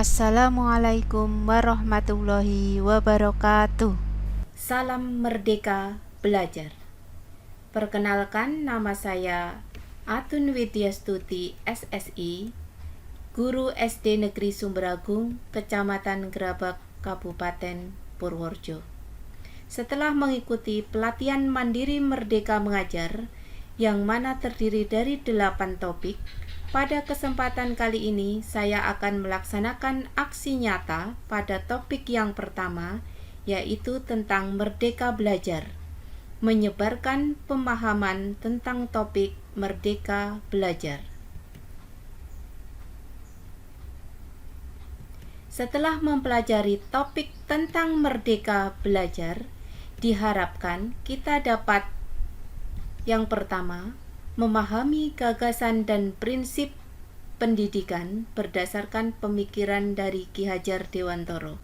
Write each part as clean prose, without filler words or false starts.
Assalamualaikum warahmatullahi wabarakatuh. Salam Merdeka Belajar. Perkenalkan, nama saya Atun Widyastuti SSI, Guru SD Negeri Sumberagung, Kecamatan Gerabak, Kabupaten Purworejo. Setelah mengikuti pelatihan mandiri Merdeka Mengajar, yang mana terdiri dari 8 topik, pada kesempatan kali ini saya akan melaksanakan aksi nyata pada topik yang pertama, yaitu tentang Merdeka Belajar, menyebarkan pemahaman tentang topik Merdeka Belajar. Setelah mempelajari topik tentang Merdeka Belajar, diharapkan kita dapat yang pertama, memahami gagasan dan prinsip pendidikan berdasarkan pemikiran dari Ki Hajar Dewantoro.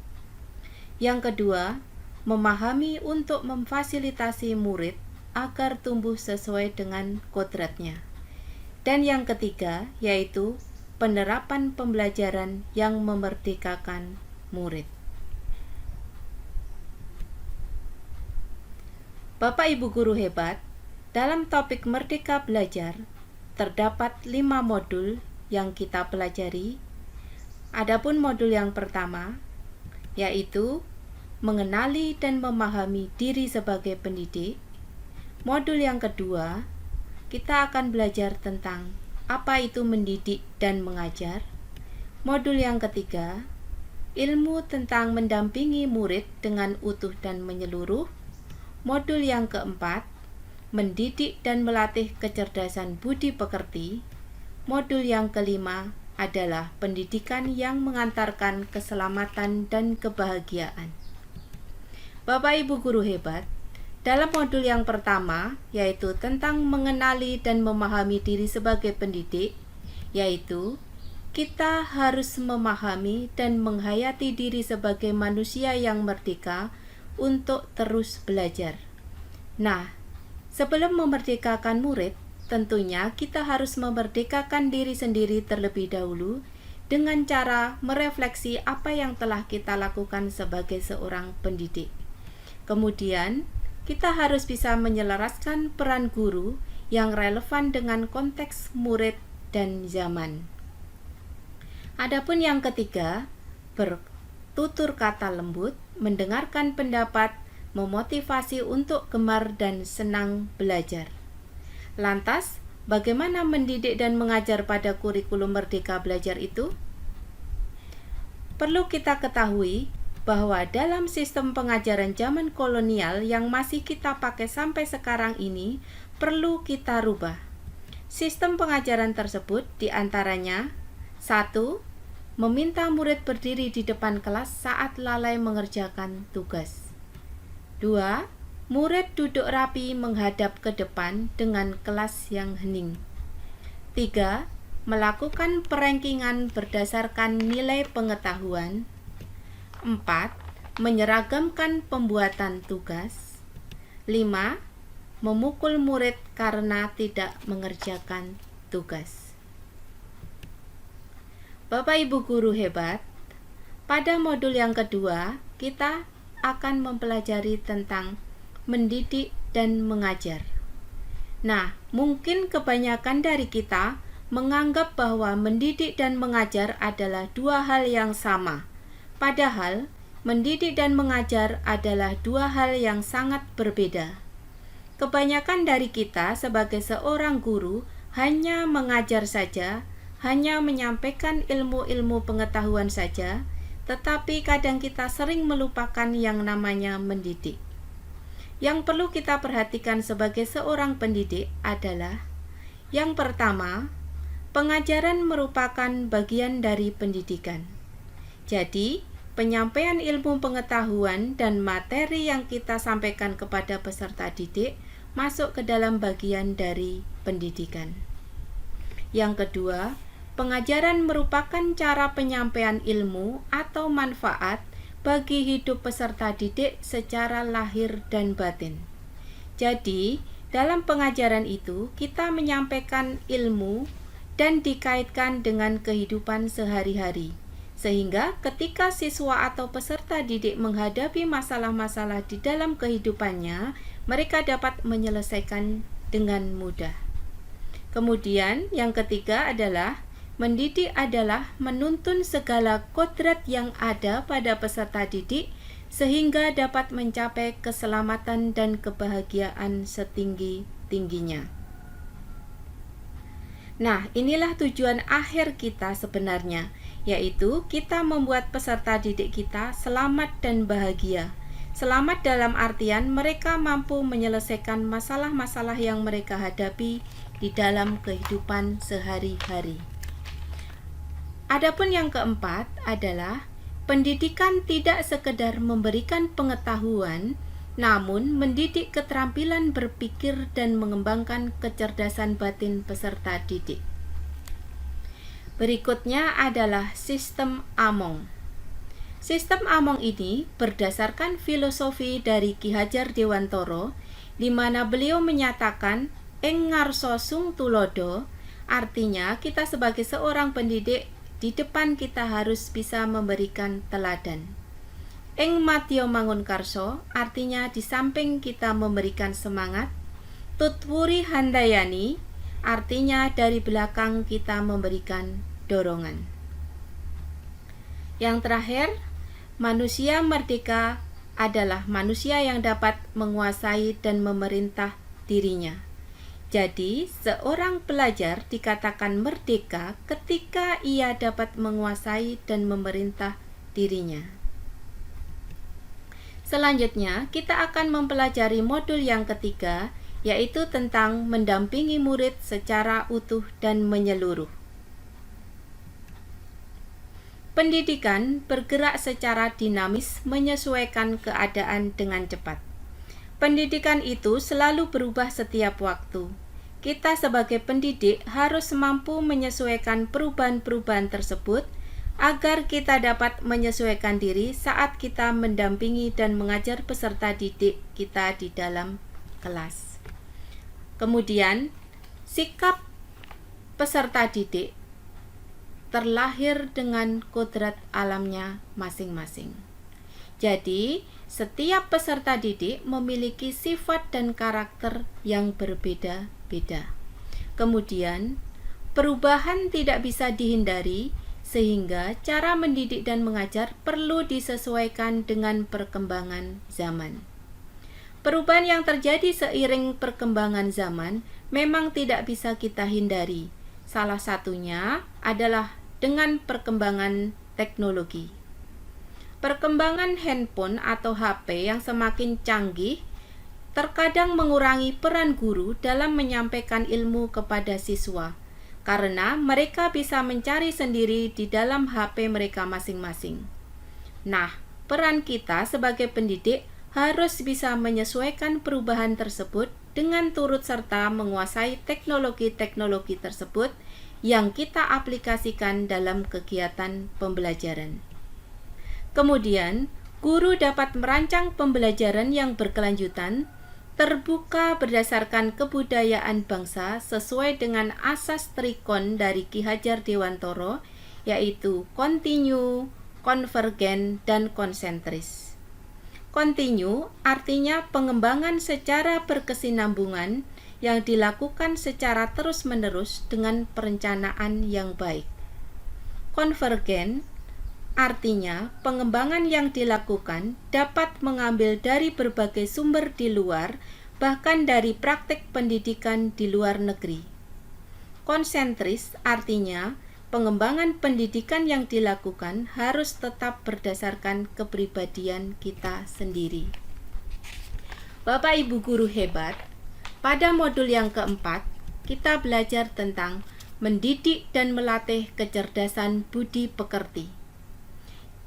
Yang kedua, memahami untuk memfasilitasi murid agar tumbuh sesuai dengan kodratnya. Dan yang ketiga, yaitu penerapan pembelajaran yang memerdekakan murid. Bapak Ibu guru hebat, dalam topik Merdeka Belajar, terdapat 5 modul yang kita pelajari. Adapun modul yang pertama, yaitu mengenali dan memahami diri sebagai pendidik. Modul yang kedua, kita akan belajar tentang apa itu mendidik dan mengajar. Modul yang ketiga, ilmu tentang mendampingi murid dengan utuh dan menyeluruh. Modul yang keempat, mendidik dan melatih kecerdasan budi pekerti. Modul yang kelima adalah pendidikan yang mengantarkan keselamatan dan kebahagiaan. Bapak Ibu guru hebat, dalam modul yang pertama, yaitu tentang mengenali dan memahami diri sebagai pendidik, yaitu kita harus memahami dan menghayati diri sebagai manusia yang merdeka untuk terus belajar. Nah, sebelum memerdekakan murid, tentunya kita harus memerdekakan diri sendiri terlebih dahulu dengan cara merefleksi apa yang telah kita lakukan sebagai seorang pendidik. Kemudian, kita harus bisa menyelaraskan peran guru yang relevan dengan konteks murid dan zaman. Adapun yang ketiga, bertutur kata lembut, mendengarkan pendapat, memotivasi untuk gemar dan senang belajar. Lantas, bagaimana mendidik dan mengajar pada kurikulum Merdeka Belajar itu? Perlu kita ketahui bahwa dalam sistem pengajaran zaman kolonial yang masih kita pakai sampai sekarang ini, perlu kita rubah. Sistem pengajaran tersebut diantaranya: 1. Meminta murid berdiri di depan kelas saat lalai mengerjakan tugas. 2. Murid duduk rapi menghadap ke depan dengan kelas yang hening. 3. Melakukan perankingan berdasarkan nilai pengetahuan. 4. Menyeragamkan pembuatan tugas. 5. Memukul murid karena tidak mengerjakan tugas. Bapak Ibu guru hebat, pada modul yang kedua, kita akan mempelajari tentang mendidik dan mengajar. Nah, mungkin kebanyakan dari kita menganggap bahwa mendidik dan mengajar adalah dua hal yang sama. Padahal, mendidik dan mengajar adalah dua hal yang sangat berbeda. Kebanyakan dari kita sebagai seorang guru hanya mengajar saja, hanya menyampaikan ilmu-ilmu pengetahuan saja, tetapi kadang kita sering melupakan yang namanya mendidik. Yang perlu kita perhatikan sebagai seorang pendidik adalah: yang pertama, pengajaran merupakan bagian dari pendidikan. Jadi, penyampaian ilmu pengetahuan dan materi yang kita sampaikan kepada peserta didik masuk ke dalam bagian dari pendidikan. Yang kedua, pengajaran merupakan cara penyampaian ilmu atau manfaat bagi hidup peserta didik secara lahir dan batin. Jadi, dalam pengajaran itu kita menyampaikan ilmu dan dikaitkan dengan kehidupan sehari-hari, Sehingga ketika siswa atau peserta didik menghadapi masalah-masalah di dalam kehidupannya, mereka dapat menyelesaikan dengan mudah. Kemudian yang ketiga adalah mendidik adalah menuntun segala kodrat yang ada pada peserta didik sehingga dapat mencapai keselamatan dan kebahagiaan setinggi-tingginya. Nah, inilah tujuan akhir kita sebenarnya, yaitu kita membuat peserta didik kita selamat dan bahagia. Selamat dalam artian mereka mampu menyelesaikan masalah-masalah yang mereka hadapi di dalam kehidupan sehari-hari. Adapun yang keempat adalah pendidikan tidak sekedar memberikan pengetahuan, namun mendidik keterampilan berpikir dan mengembangkan kecerdasan batin peserta didik. Berikutnya adalah sistem Among. Sistem Among ini berdasarkan filosofi dari Ki Hajar Dewantara, di mana beliau menyatakan ing ngarsa sung tulodo, artinya kita sebagai seorang pendidik di depan kita harus bisa memberikan teladan. Ing matya mangun karso, artinya di samping kita memberikan semangat. Tutwuri handayani, artinya dari belakang kita memberikan dorongan. Yang terakhir, manusia merdeka adalah manusia yang dapat menguasai dan memerintah dirinya. Jadi, seorang pelajar dikatakan merdeka ketika ia dapat menguasai dan memerintah dirinya. Selanjutnya, kita akan mempelajari modul yang ketiga, yaitu tentang mendampingi murid secara utuh dan menyeluruh. Pendidikan bergerak secara dinamis menyesuaikan keadaan dengan cepat. Pendidikan itu selalu berubah setiap waktu. Kita sebagai pendidik harus mampu menyesuaikan perubahan-perubahan tersebut agar kita dapat menyesuaikan diri saat kita mendampingi dan mengajar peserta didik kita di dalam kelas. Kemudian, sikap peserta didik terlahir dengan kodrat alamnya masing-masing. Jadi, setiap peserta didik memiliki sifat dan karakter yang berbeda-beda. Kemudian, perubahan tidak bisa dihindari, sehingga cara mendidik dan mengajar perlu disesuaikan dengan perkembangan zaman. Perubahan yang terjadi seiring perkembangan zaman memang tidak bisa kita hindari. Salah satunya adalah dengan perkembangan teknologi. Perkembangan handphone atau HP yang semakin canggih terkadang mengurangi peran guru dalam menyampaikan ilmu kepada siswa, karena mereka bisa mencari sendiri di dalam HP mereka masing-masing. Nah, peran kita sebagai pendidik harus bisa menyesuaikan perubahan tersebut dengan turut serta menguasai teknologi-teknologi tersebut yang kita aplikasikan dalam kegiatan pembelajaran. Kemudian, guru dapat merancang pembelajaran yang berkelanjutan, terbuka berdasarkan kebudayaan bangsa sesuai dengan asas trikon dari Ki Hajar Dewantara, yaitu kontinu, konvergen, dan konsentris. Kontinu artinya pengembangan secara berkesinambungan yang dilakukan secara terus-menerus dengan perencanaan yang baik. Konvergen artinya pengembangan yang dilakukan dapat mengambil dari berbagai sumber di luar, bahkan dari praktik pendidikan di luar negeri. Konsentris artinya pengembangan pendidikan yang dilakukan harus tetap berdasarkan kepribadian kita sendiri. Bapak Ibu guru hebat, pada modul yang keempat, kita belajar tentang mendidik dan melatih kecerdasan budi pekerti.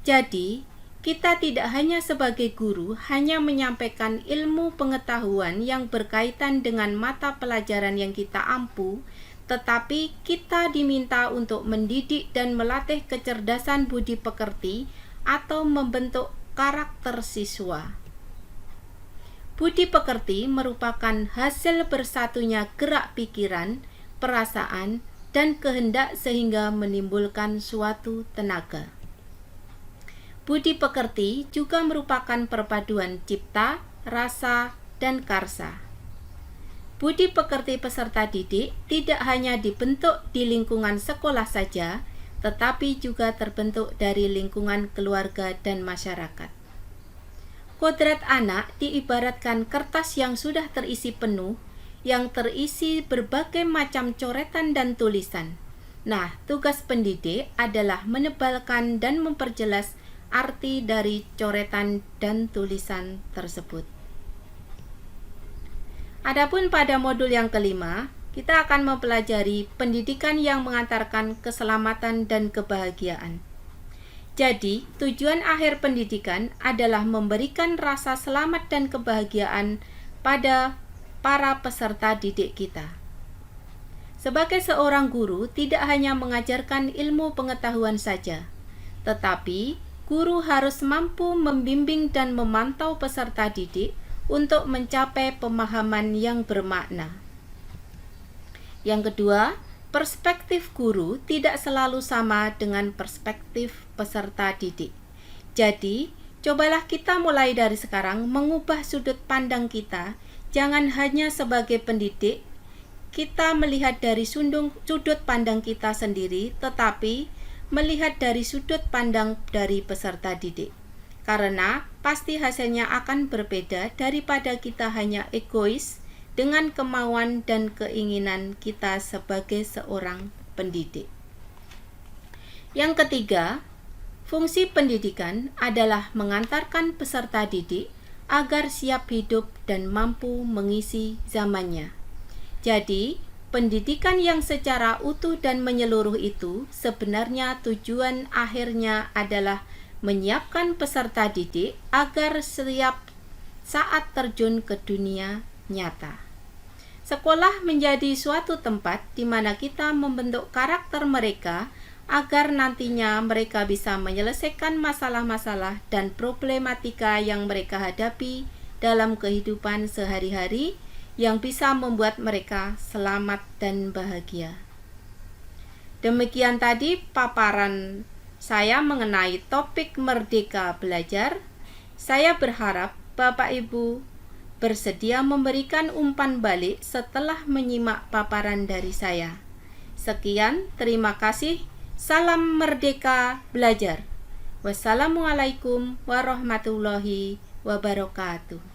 Jadi, kita tidak hanya sebagai guru hanya menyampaikan ilmu pengetahuan yang berkaitan dengan mata pelajaran yang kita ampu, tetapi kita diminta untuk mendidik dan melatih kecerdasan budi pekerti atau membentuk karakter siswa. Budi pekerti merupakan hasil bersatunya gerak pikiran, perasaan, dan kehendak sehingga menimbulkan suatu tenaga. Budi pekerti juga merupakan perpaduan cipta, rasa, dan karsa. Budi pekerti peserta didik tidak hanya dibentuk di lingkungan sekolah saja, tetapi juga terbentuk dari lingkungan keluarga dan masyarakat. Kodrat anak diibaratkan kertas yang sudah terisi penuh, yang terisi berbagai macam coretan dan tulisan. Nah, tugas pendidik adalah menebalkan dan memperjelas arti dari coretan dan tulisan tersebut. Adapun pada modul yang kelima, kita akan mempelajari pendidikan yang mengantarkan keselamatan dan kebahagiaan. Jadi, tujuan akhir pendidikan adalah memberikan rasa selamat dan kebahagiaan pada para peserta didik kita. Sebagai seorang guru, tidak hanya mengajarkan ilmu pengetahuan saja, tetapi guru harus mampu membimbing dan memantau peserta didik untuk mencapai pemahaman yang bermakna. Yang kedua, perspektif guru tidak selalu sama dengan perspektif peserta didik. Jadi, cobalah kita mulai dari sekarang mengubah sudut pandang kita. Jangan hanya sebagai pendidik, kita melihat dari sudut pandang kita sendiri, tetapi melihat dari sudut pandang dari peserta didik. Karena pasti hasilnya akan berbeda daripada kita hanya egois dengan kemauan dan keinginan kita sebagai seorang pendidik. Yang ketiga, fungsi pendidikan adalah mengantarkan peserta didik agar siap hidup dan mampu mengisi zamannya. Jadi, pendidikan yang secara utuh dan menyeluruh itu sebenarnya tujuan akhirnya adalah menyiapkan peserta didik agar siap saat terjun ke dunia nyata. Sekolah menjadi suatu tempat di mana kita membentuk karakter mereka agar nantinya mereka bisa menyelesaikan masalah-masalah dan problematika yang mereka hadapi dalam kehidupan sehari-hari yang bisa membuat mereka selamat dan bahagia. Demikian tadi paparan saya mengenai topik Merdeka Belajar. Saya berharap Bapak Ibu bersedia memberikan umpan balik setelah menyimak paparan dari saya. Sekian, terima kasih. Salam Merdeka Belajar. Wassalamualaikum warahmatullahi wabarakatuh.